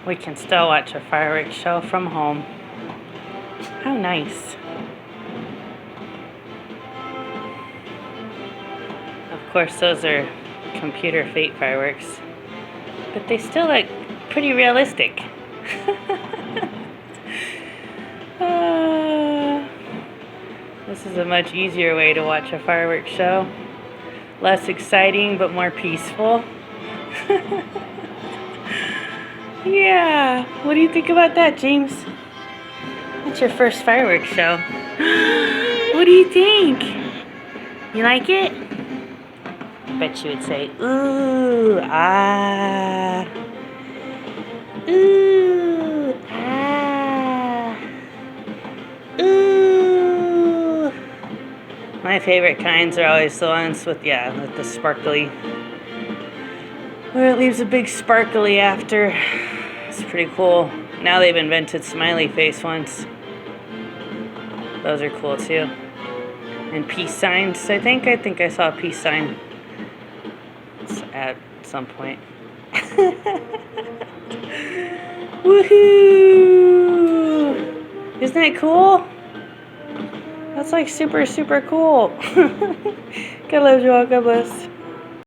we can still watch a fireworks show from home. How nice. Of course, those are computer fate fireworks, but they still look pretty realistic. This is a much easier way to watch a fireworks show. Less exciting, but more peaceful. Yeah, what do you think about that, James? That's your first fireworks show. What do you think? You like it? I bet you would say, ooh, ah. Ooh, ah. Ooh. My favorite kinds are always the ones with the sparkly. Where it leaves a big sparkly after. It's pretty cool. Now they've invented smiley face ones. Those are cool too. And peace signs, I think I saw a peace sign at some point. Woohoo! Isn't that cool? That's like super, super cool. God loves you all. God bless.